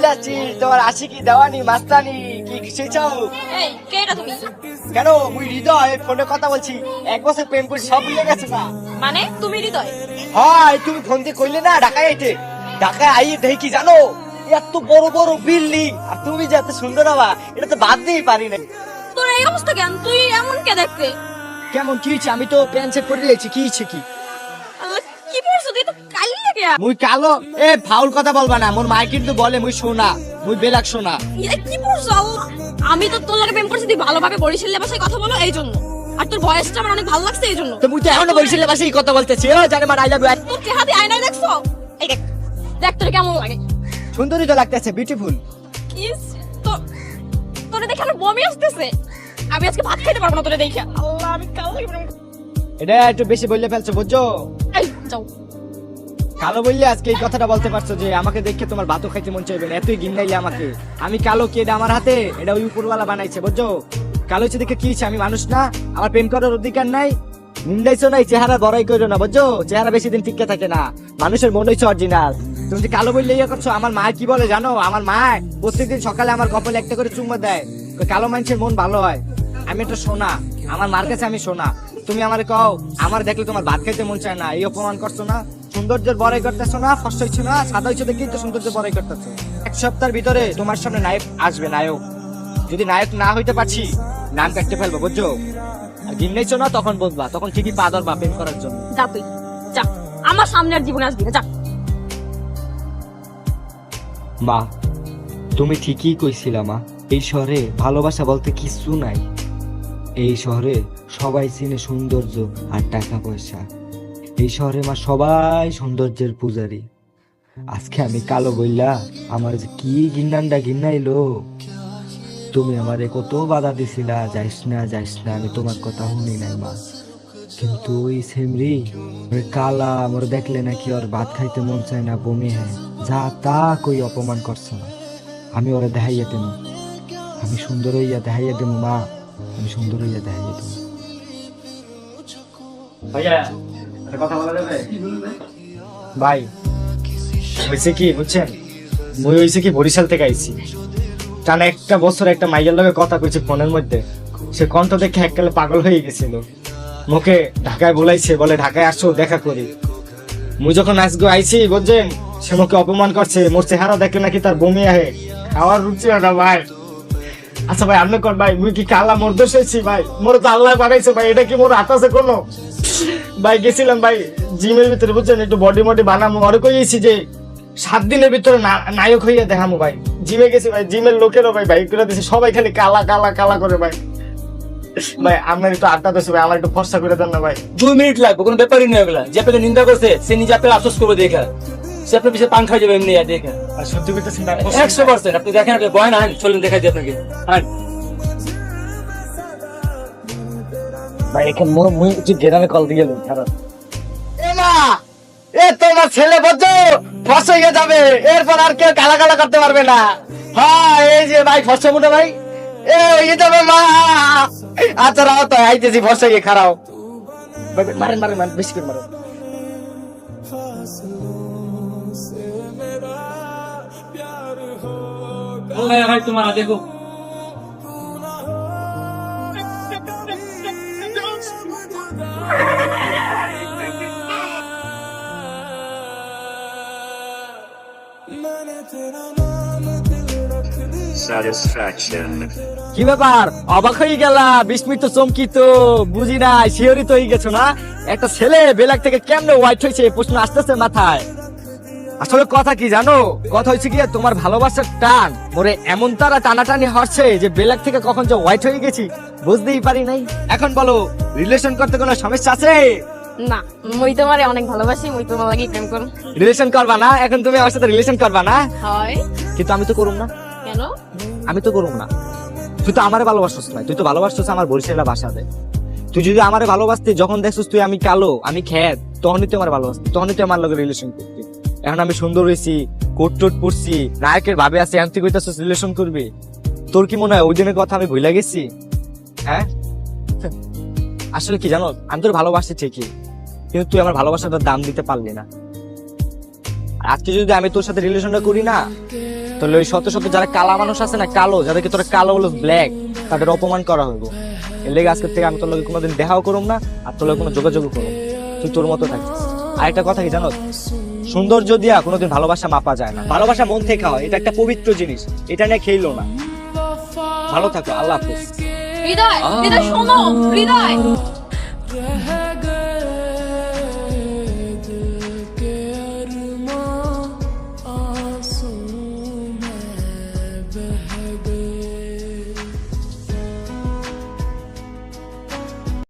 যাচ্ছি তোমার আশিকি দেওয়ানি মাস্তানি কি কিছু চাও? কেন মুই হৃদয় ফোনে কথা বলছি, 1 বছর প্রেম করে সব ভুলে গেছো না? মানে তুমি হৃদয়? হয় তুমি ফোন দিয়ে কইলে না ঢাকায় আইতে, ঢাকায় আইয়ে দেখি কি জানো, এত বড় বড় বিল্ডিং আর তুমি যে এত সুন্দর হবা এটা তো বাদ দিয়েই পারি না। তোর এই অবস্থা কেন? তুই এমন কে দেখতে? কেমন কি হয়েছে? আমি তো প্যান্ট সেট করে দিয়েছি, কি হয়েছে কি? আল্লাহ, কি পড়ছো তুই? তো কালি লাগে। মুই কালো এ ফাউল কথা বলবা না, মোর মাই কিন্তু বলে মুই সোনা, মুই বেলাক সোনা। কি পড়ছো? আমি তো তোর লাগে প্রেম করছি, তুই ভালোভাবে বরিশালের ভাষায় কথা বলো এই জন্য, আর তোর ভয়েসটা আমার অনেক ভালো লাগছে এই জন্য। তো মুই তো এখনো বরিশালের ভাষায় কথা বলতেছি। ও জানে মার আই লাভ ইউ। তোর চেহারা দিয়ে আয়নায় দেখছো? এই দেখ, দেখ তোর কেমন লাগে। সুন্দরী তো লাগতেছে, বিউটিফুল। ইস, তোরে দেখে আমার বমি আসতেছে। আমি আজকে ভাত খাইতে পারবো না তোরে দেখে। আল্লাহ, আমি কালো এটা একটু বেশি বললে ফেলছো বুঝছো? এই যাও। কালো বললে আজকে এই কথাটা বলতে পারছো যে আমাকে দেখে তোমার ভাতও খাইতে মন চাইবে না, এতই গিন্নাইলে আমাকে। আমি কালো কি এটা আমার হাতে? এটা ওই উপরওয়ালা বানাইছে বুঝছো? কালো হচ্ছে দেখে কি হচ্ছে? আমি মানুষ না? আমার প্রেম করার অধিকার নাই? নিন্দাইছো নাই, চেহারা বড়াই করো না বুঝছো? চেহারা বেশি দিন টিকে থাকে না, মানুষের মন হচ্ছে অরিজিনাল। তুমি যে কালো বললে ইয়ে করছো। আমার মা কি বলে জানো? আমার মা প্রত্যেকদিন সকালে আমার কপালে একটা করে চুম্মা দেয়, কালো মানুষের মন ভালো হয়। আমি একটা সোনা, আমার মার কাছে আমি সোনা। তুমি আমারে কও আমার দেখলে তোমার ভাত খাইতে মন চায় না, এই অপমান করছো না? সৌন্দর্যের বড়াই করতেছো না, ফর্স হইছো না, সাদা হইছো দেখেই তো সৌন্দর্যের বড়াই করতেছো। 1 সপ্তাহের ভিতরে তোমার সামনে নায়ক আসবে, নায়ক। যদি নায়ক না হইতে পারছি নাম কাটতে ফেলবো বুঝছো? আর গিন্নাইছো না তখন বলবা, তখন ঠিকই পা ধরবা প্রেম করার জন্য। যা তুই, যা, আমার সামনে আর জীবনে আসবি না, যা। মা, তুমি ঠিকই কইছিলা মা, এই শহরে ভালোবাসা বলতে কিছু নাই। এই শহরে সবাই চিনে সৌন্দর্য আর টাকা পয়সা। এই শহরে মা সবাই সৌন্দর্যের পূজারি। আজকে আমি কালো বইলা আমার যে কি গিন্নানটা গিন্নাইলো। তুমি আমারে কত বাধা দিছিলা, যাইস না যাইস না, আমি তোমার কথা শুনি নাই মা। কিন্তু ওই সেমরি কালা আমার দেখলে নাকি ওর ভাত খাইতে মন চায় না, বমি হয়, যা তা কই অপমান করছে না। আমি ওরা দেখাইয়া দেব, আমি সুন্দর হইয়া দেখাইয়া দেব মা, আমি সুন্দর হইয়া দেখাইয়া দেব। ভাইয়া একটা কথা বলা যাবে? ভাই হয়েছে কি বুঝছেন, মই হয়েছে কি বরিশাল থেকে আইছি, টানা 1 বছর একটা মাইয়ের লগে কথা কইছে ফোনের মধ্যে। সে কণ্ঠ দেখে এককালে পাগল হয়ে গেছিল, মুখে ঢাকায় বলাইছে, বলে ঢাকায় আসো দেখা করি। মুই যখন আজকে আইছি বুঝছেন, সে মুখে অপমান করছে, মোর চেহারা দেখলে নাকি তার বমি আহে, খাওয়ার রুচি হয় না ভাই। আচ্ছা ভাই আপনি কর ভাই, মুই কি কালা মোর দোষ হয়েছি ভাই? মোর তো আল্লাহ বানাইছে ভাই, এটা কি মোর হাত আছে কোনো? ভাই গেছিলাম ভাই জিমের ভিতরে বুঝছেন, একটু বডি মডি বানামো, আর কইছি যে 7 দিনের ভিতরে নায়ক হইয়া দেখামো ভাই। জিমে গেছি ভাই, জিমের লোকেরও ভাই বাইক করে দিয়েছে, সবাই খালি কালা কালা কালা করে ভাই। ভাই আপনার একটু আড্ডা দিচ্ছে ভাই, আমার একটু ফর্সা করে দেন না ভাই। 2 মিনিট লাগবে, কোনো ব্যাপারই নয় ওগুলা। যে আপনাকে নিন্দা করছে সে নিজে আপনাকে আফসোস করবে দেখা, সে আপনার পিছিয়ে পান খাই যাবে এমনি দেখা। আর সত্যি বলতেছি না, 100%। আপনি দেখেন, আপনি বয় না, চলেন দেখাই দিই আপনাকে। হ্যাঁ ভাই এখানে মুই একটু গ্রামে কল দিয়ে গেল খারাপ। এ মা, এ তোমার ছেলে বুঝছো ফর্সা হয়ে যাবে, এরপর আর কেউ কালা কালা করতে পারবে না। হ্যাঁ এই যে ভাই ফর্সা মোটা ভাই, এ হয়ে যাবে মা। আচ্ছা রাও তো আইতেছি, ফর্সা গিয়ে খারাও। মারেন মারেন মারেন, বেশি করে মারেন। ভাই তোমার দেখো কি ব্যাপার, অবাক হয়ে গেলা? বিস্মিত চমকিত বুঝি না, শিওরিত হয়ে গেছো না? একটা ছেলে বেলাক থেকে কেমনে হোয়াইট হয়েছে প্রশ্ন আসতেছে মাথায়। আসলে কথা কি জানো, কথা হয়েছে কি তোমার ভালোবাসার টান মোরে এমন তারা টানাটানি হচ্ছে যে বেলাক থেকে কখন যে হোয়াইট হয়ে গেছি বুঝতেই পারি নাই। এখন বলো রিলেশন করতে কোনো সমস্যা আছে? না, মুই তোমারে অনেক ভালোবাসি, মুই তোমার লাগি প্রেম করব। রিলেশন করবা না? এখন তুমি আমার সাথে রিলেশন করবা না? হয়, কিন্তু আমি তো করুম না। কেন? আমি তো করুম না। তুই তো আমারে ভালোবাসছিস না, তুই তো ভালোবাসছিস আমার বরিশালের বাসাতে। তুই যদি আমারে ভালোবাসতি, যখন দেখছিস তুই আমি কালো আমি খ্যাত, তখনই তুই আমার ভালোবাসতি, তখনই তুই আমার লগে রিলেশন করতি। এখন আমি সুন্দর হয়েছি, কোট টোট পরছি, নায়কের ভাবে আছি, এখন তুই কইতাছিস রিলেশন করবি? তোর কি মনে হয় ওই দিনের কথা আমি ভুলে গেছি? হ্যাঁ আসলে কি জানো, আমি তোর ভালোবাসি ঠিকই, কিন্তু তুই আমার ভালোবাসাটার দাম দিতে পারলি না। আর আজকে যদি আমি তোর সাথে রিলেশনটা করি না, তাহলে ওই শত শত যারা কালা মানুষ আছে না, কালো, যাদেরকে তোরা কালো বলো ব্ল্যাক, তাদের অপমান করা হইব। এর লেগে আজকের থেকে আমি তোর লগে কোনোদিন দেখাও করুম না, আর তোর লগে কোনো যোগাযোগ করুম। তুই তোর মতো থাকিস। আর একটা কথা কি জানো, সৌন্দর্য দিয়া কোনোদিন ভালোবাসা মাপা যায় না। ভালোবাসা মন থেকে হয়, এটা একটা পবিত্র জিনিস, এটা নিয়ে খেইলো না। ভালো থাকো, আল্লাহ হাফেজ। হৃদয়, হৃদয় শোনো, হৃদয়।